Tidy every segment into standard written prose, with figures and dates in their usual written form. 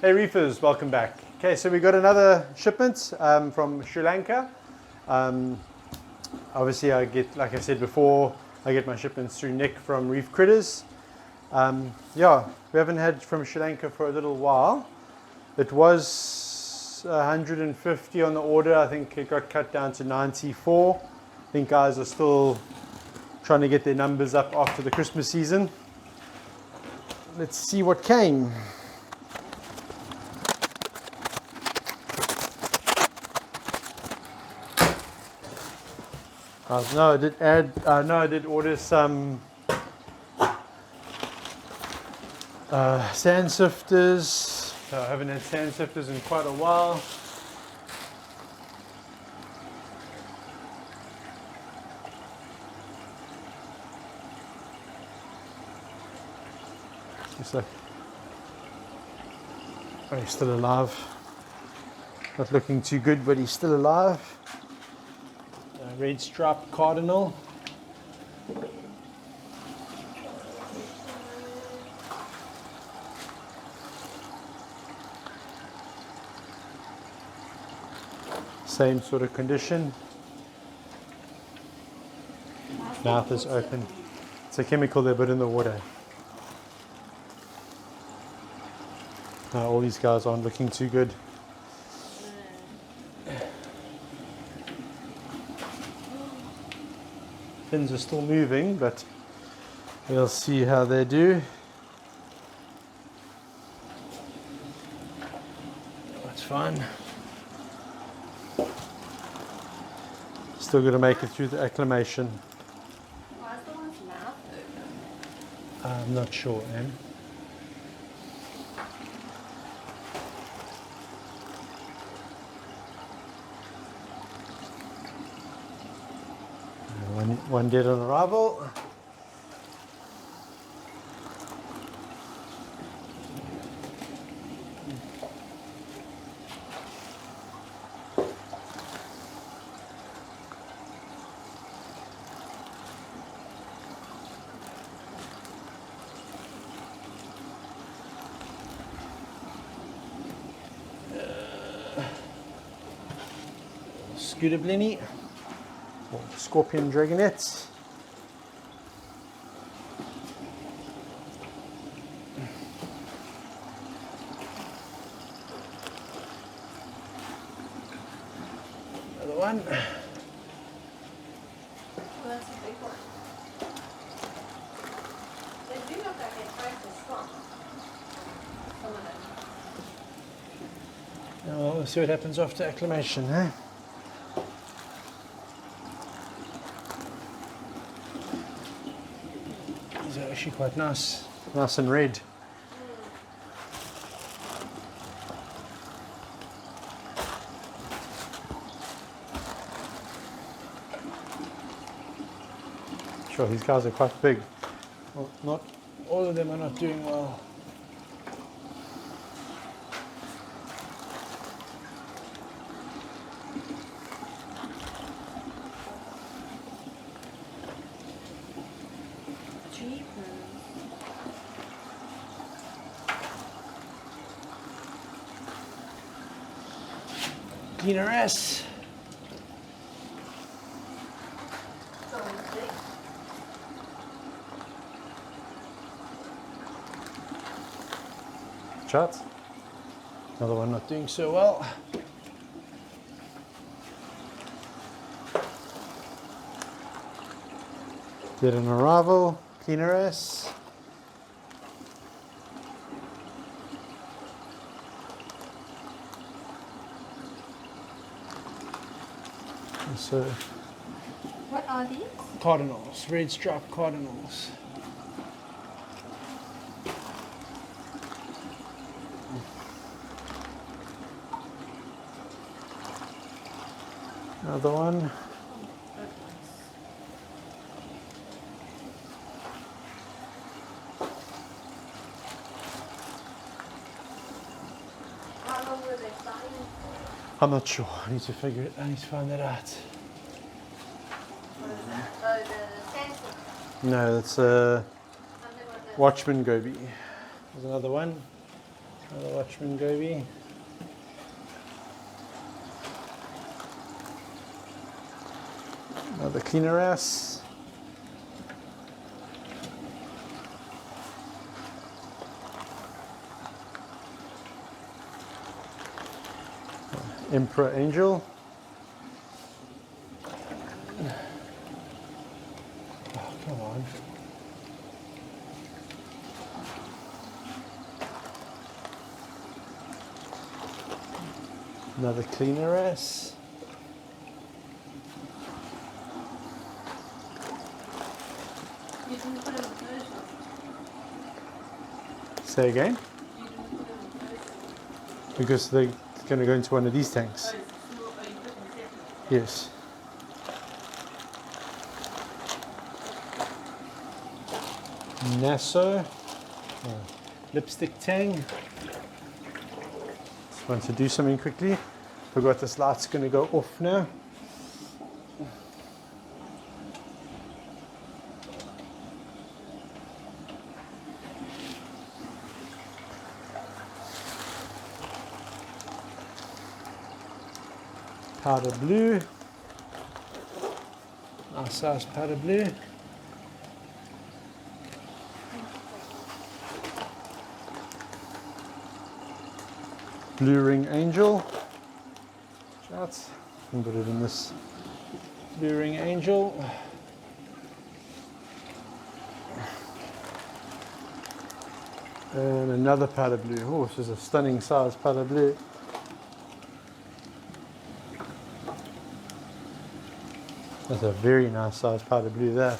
Hey Reefers, welcome back. Okay, so we got another shipment from Sri Lanka. Obviously I get, like I said before, I get my shipments through Nick from Reef Critters. Yeah, we haven't had from Sri Lanka for a little while. It was 150 on the order. I think it got cut down to 94. I think guys are still trying to get their numbers up after the Christmas season. Let's see what came. No, I did order some sand sifters. I haven't had sand sifters in quite a while. It's like, oh, he's still alive. Not looking too good, but he's still alive. Red striped cardinal. Same sort of condition. Mouth is open. It's a chemical they put in the water. All these guys aren't looking too good. Fins are still moving, but we'll see how they do. That's fine. Still got to make it through the acclimation. Why is the one's mouth open? I'm not sure, Em. One dead on arrival. Scooter blenny. Scorpion dragonets. Another one. Oh, that's a big one. They do look like they're trying to swamp. Some of them. Now we'll see what happens after acclimation, eh? These are actually quite nice. Nice and red. Sure, these guys are quite big. Well, not all of them are not doing well. Cleaner-S. Chat. Another one not doing so well. Dead on arrival. Cleaner-S. So, what are these? cardinals, red striped cardinals. Another one. How long were they flying for? I'm not sure. I need to figure it. I need to find that out. What is that? Oh, the sand. No, that's a Something like that. Watchman goby. There's another one. Another Watchman goby. Another cleaner ass. Emperor angel. Oh, come on. Another cleaner ass. You didn't put them first. Say again? You didn't put them first. Because they're going to go into one of these tanks. Oh, it's small. Oh, you put them separate. Yes. Nassau. Lipstick tang. Just want to do something quickly. Forgot this light's going to go off now. Powder blue. Nice size powder blue. Blue ring angel. Shots. Can put it in this blue ring angel. And another powder blue. Oh, this is a stunning size powder blue. That's a very nice size powder blue there.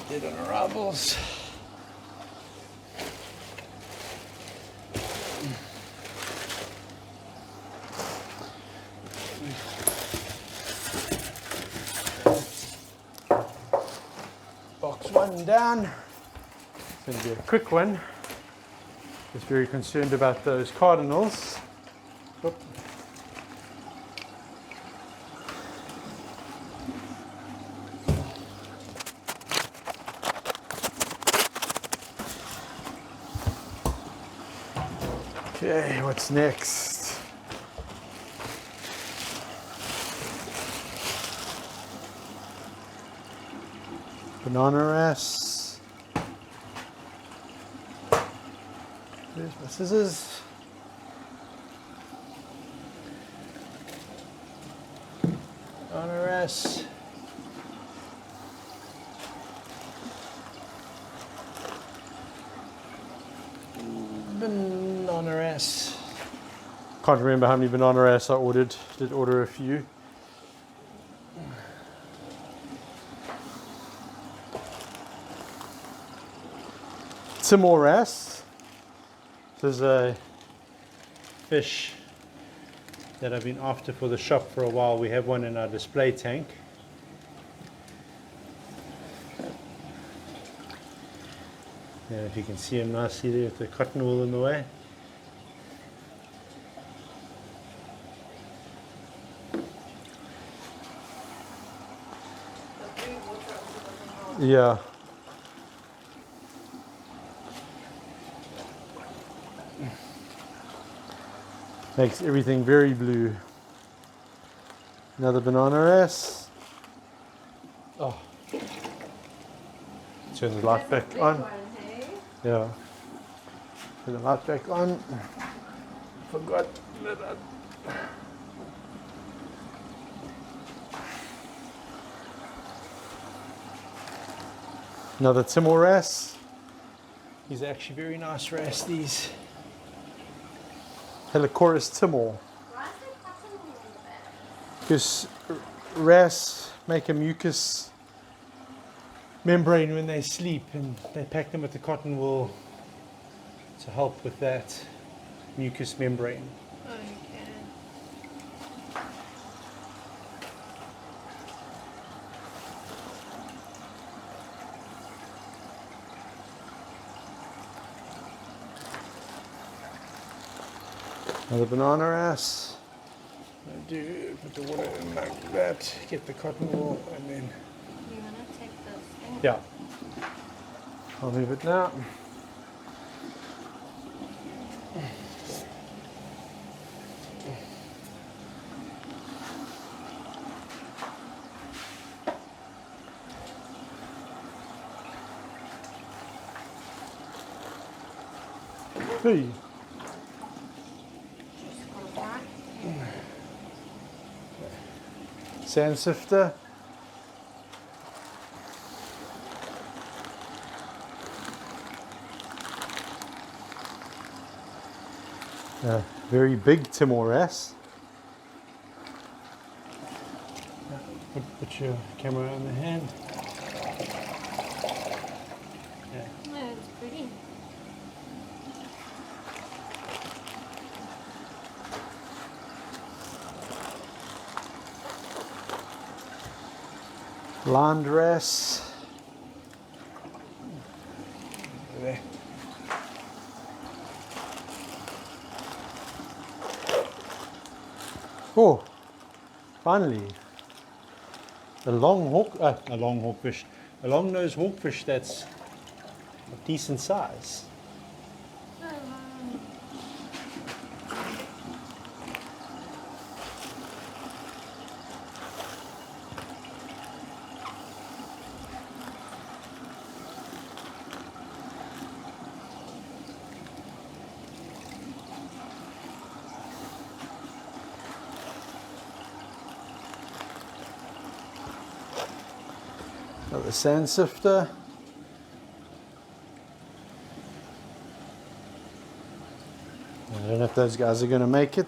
Dead on arrivals. Box one down. It's going to be a quick one. Just very concerned about those cardinals. Oop. Okay, what's next? Banana ras. There's my scissors. Banana ras. Banana ras. Can't remember how many banana ras I ordered. Did order a few. Timor ras. This is a fish that I've been after for the shop for a while. We have one in our display tank. Yeah, if you can see him nicely there with the cotton wool in the way. Yeah. Makes everything very blue. Another banana ras. Oh. Turn the light back on. Yeah. Turn the light back on. Forgot that. Another Timor ras. These are actually very nice ras, these. Helicoris timor. Why is there cotton wool in the back? Because ras make a mucus membrane when they sleep, and they pack them with the cotton wool to help with that mucus membrane. Okay. Another banana ras. do, put the water in like that, get the cotton wool, and then... You want to take this thing? Yeah. I'll move it now. Hey. Just go back. Sand sifter. Very big timoras. Put your camera on the hand. Yeah. Yeah, it's pretty. Landrace. There. Oh, finally, a long hawkfish, a long-nosed hawkfish that's of decent size. Got the sand sifter. I don't know if those guys are going to make it.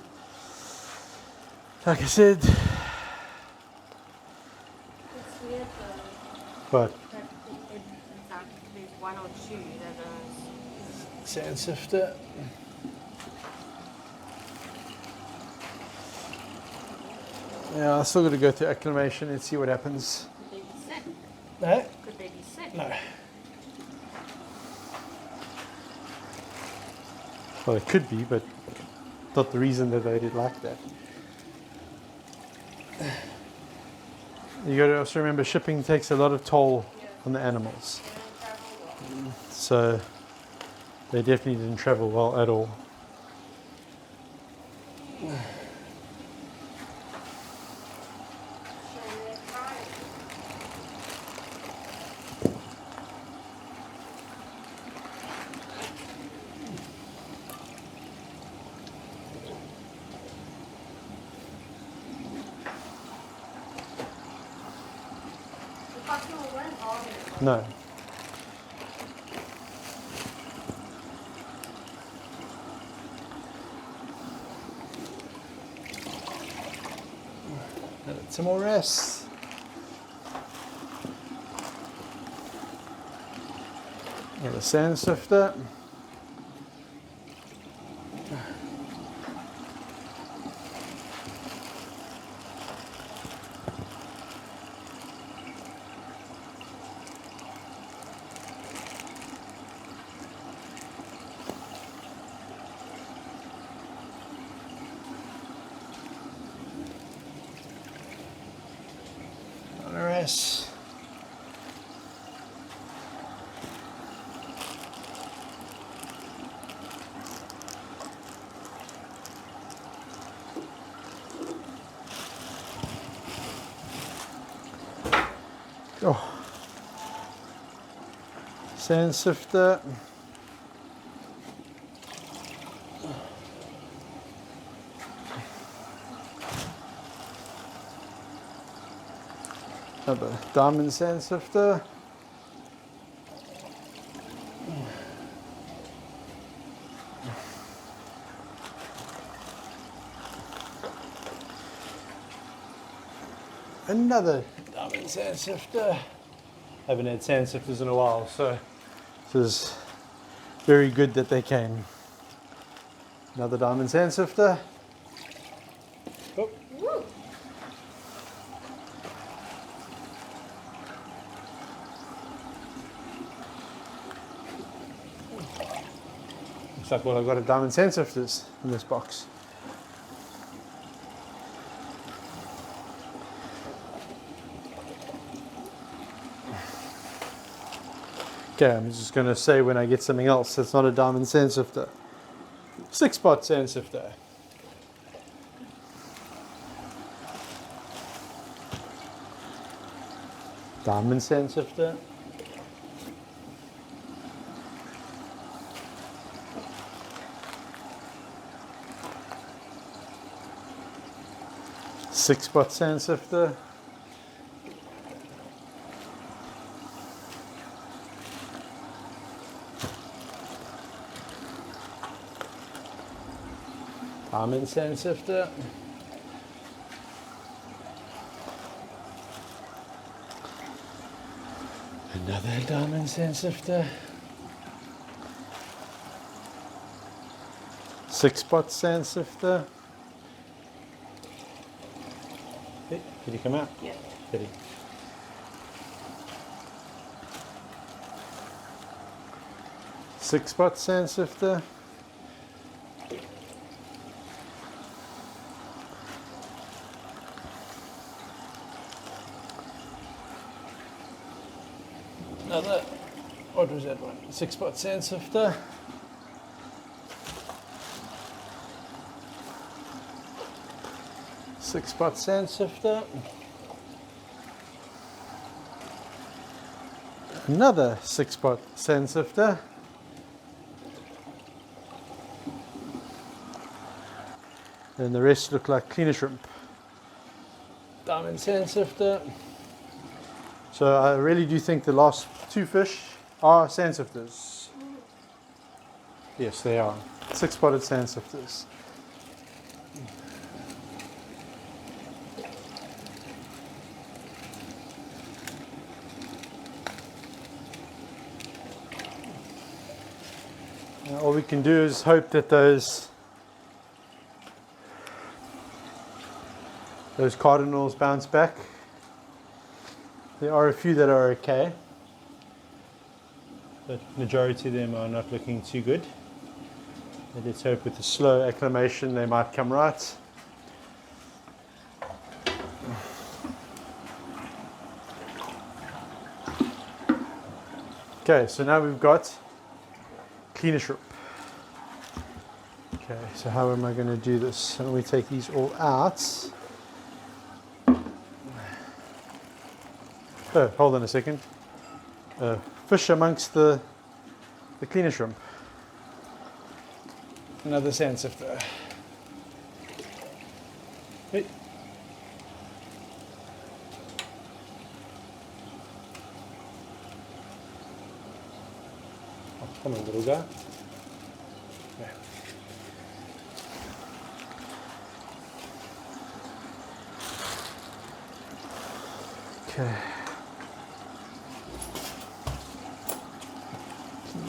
Like I said. It's weird though. But That it's like there's one or two that are. sand sifter. Yeah, I still got to go through acclimation and see what happens. Could they be sick? No? Could they be sick? No. Well, it could be, but not the reason that they did like that. You got to also remember shipping takes a lot of toll on the animals. They don't travel well. So they definitely didn't travel well at all. So they're tired. The cotton will run hard. No. Some more rest. Got the sand sifter. Rest. Oh, sand sifter. Another diamond sand sifter. Another diamond sand sifter. Haven't had sand sifters in a while, so this is very good that they came. Another diamond sand sifter. Oh. Woo! Looks like, well, I've got a diamond sand sifters in this box. Okay, I'm just going to say when I get something else that's not a diamond sand sifter. 6-pot sand sifter. Diamond sand sifter. Six-pot sand sifter. Diamond sand sifter. Another diamond sand sifter. 6-pot sand sifter. Hey, did he come out? Yeah. Did he? Six-pot sand sifter. Another, what was that one? 6-pot sand sifter. Six-pot sand sifter. Another 6-pot sand sifter. And the rest look like cleaner shrimp. Diamond sand sifter. So I really do think the last two fish are sand sifters. Yes, they are. 6-potted sand sifters. Now all we can do is hope that those cardinals bounce back. There are a few that are okay, but majority of them are not looking too good. And let's hope with the slow acclimation they might come right. Okay, so now we've got cleaner shrimp. Okay, so how am I going to do this? How do we take these all out? Oh, hold on a second. Fish amongst the cleaner shrimp. Another sand sifter. Hey. Oh, come on, little guy. Yeah. Okay.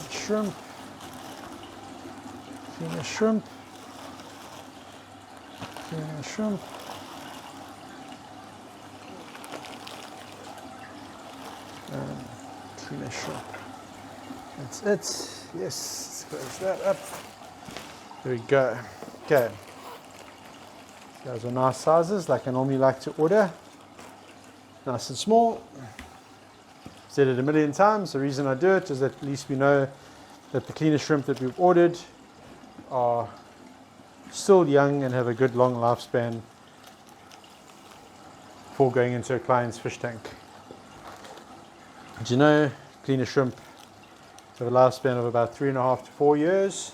Shrimp, cleaner shrimp, cleaner shrimp, and cleaner shrimp. That's it. Yes, let's close that up. There we go. Okay. Those are nice sizes, like I normally like to order. Nice and small. Said it a million times. The reason I do it is that at least we know that the cleaner shrimp that we've ordered are still young and have a good long lifespan before going into a client's fish tank. Did you know cleaner shrimp have a lifespan of about 3.5 to 4 years?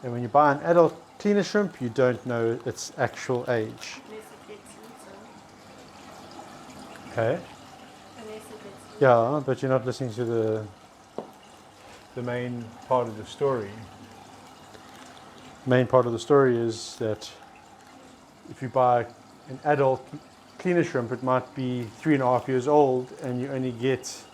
And when you buy an adult cleaner shrimp, you don't know its actual age. Unless it gets eaten. Okay. Unless it gets eaten. Yeah, but you're not listening to the main part of the story. The main part of the story is that if you buy an adult cleaner shrimp, it might be 3.5 years old, and you only get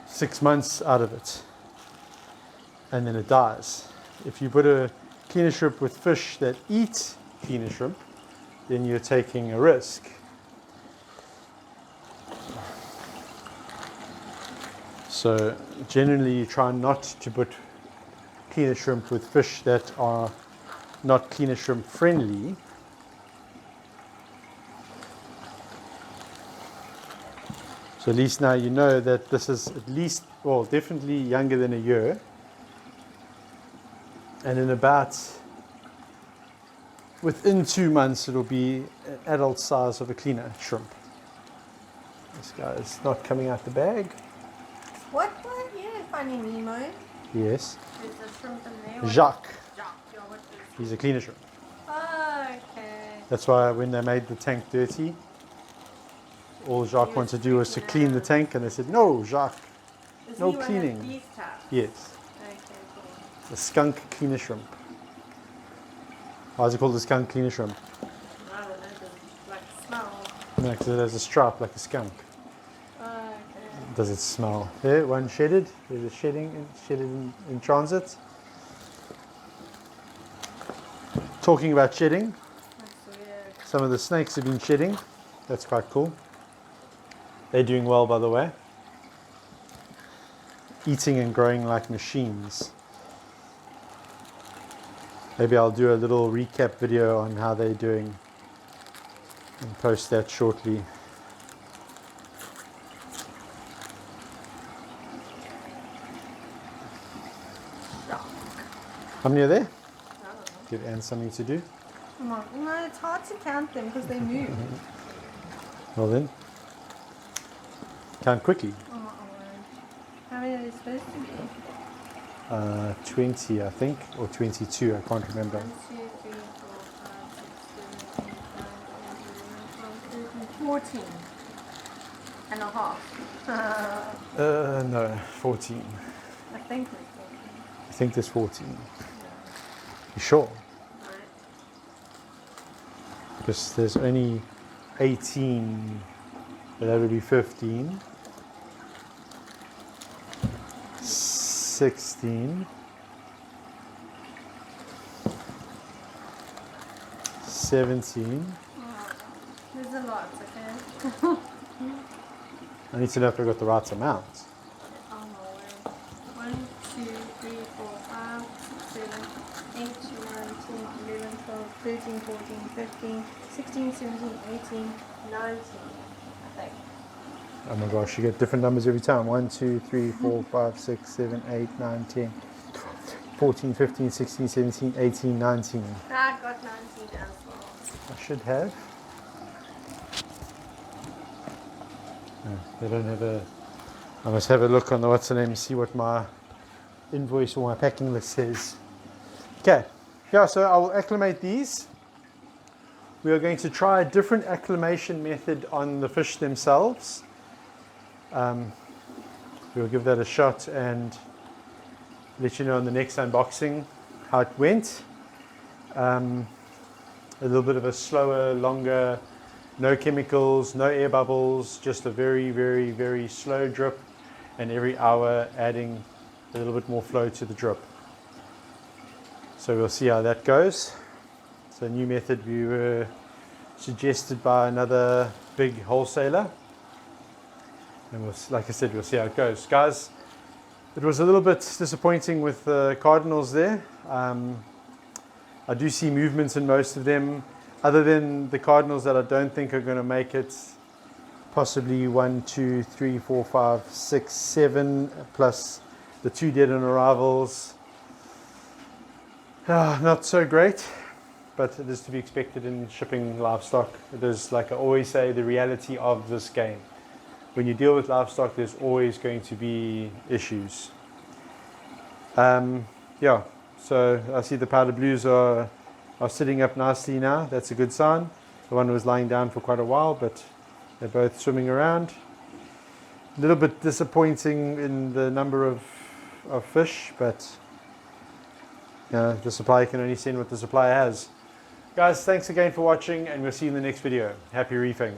6 months out of it, and then it dies. If you put a cleaner shrimp with fish that eat cleaner shrimp, then you're taking a risk. So generally you try not to put cleaner shrimp with fish that are not cleaner shrimp friendly, So at least now you know that this is at least, well, definitely younger than a year. And in about, within 2 months, it'll be an adult size of a cleaner shrimp. This guy is not coming out the bag. What? Yeah, Finding Nemo. Yes. There's a shrimp in there. Jacques. Jacques, yeah, what is it? He's a cleaner shrimp. Oh, okay. That's why when they made the tank dirty, all Jacques wanted to do was to clean the tank, and they said, no, Jacques, Is no he cleaning. One of these types? Yes, Okay, cool. the skunk cleaner shrimp. Why is it called the skunk cleaner shrimp? I don't know, does it like smell? No, because it has a stripe like a skunk. Oh, okay. Does it smell? There, one shedded. There's a shedded in transit. Talking about shedding, That's weird. some of the snakes have been shedding. That's quite cool. They're doing well, by the way. Eating and growing like machines. Maybe I'll do a little recap video on how they're doing and post that shortly. How many are there? I don't know. Give Anne something to do. Come on. No, it's hard to count them because they move. Well then, count quickly. Oh my word. How many are they supposed to be? 20, I think, or 22. I can't remember. 1, 2, 3, 4, 5, 6, 7, 8, 9, 10, 11, 12, 13, 14 and a half. No, 14. I think we're 14. I think there's 14. You sure? Right. Because there's only 18, but that would be 15. 16. 17. Oh, there's a lot, okay? I need to know if I got the right amount. Oh my word. 1, 2, 3, 4, 5, 6, 7, 8, 9, 10, 11, 12, 13, 14, 15, 16, 17, 18, 19, I think. Oh my gosh, you get different numbers every time. 1, 2, 3, 4, 5, 6, 7, 8, 9, 10, 14, 15, 16, 17, 18, 19. I got 19 as well. I should have. No, they don't have a. I must have a look on the what's the name and see what my invoice or my packing list says. Okay, yeah, so I will acclimate these. We are going to try a different acclimation method on the fish themselves. We'll give that a shot and let you know in the next unboxing how it went. A little bit of a slower, longer, no chemicals, no air bubbles, just a very, very, very slow drip, and every hour adding a little bit more flow to the drip. So we'll see how that goes. It's a new method we were suggested by another big wholesaler. And we'll, like I said, we'll see how it goes. Guys, it was a little bit disappointing with the cardinals there. I do see movements in most of them, other than the cardinals that I don't think are going to make it. Possibly 1, 2, 3, 4, 5, 6, 7, plus the 2 dead on arrivals. Not so great, but it is to be expected in shipping livestock. It is, like I always say, the reality of this game. When you deal with livestock, there's always going to be issues. Yeah, so I see the powder blues are sitting up nicely now. That's a good sign. The one was lying down for quite a while, but they're both swimming around. A little bit disappointing in the number of fish, but the supplier can only send what the supplier has. Guys, thanks again for watching, and we'll see you in the next video. Happy reefing.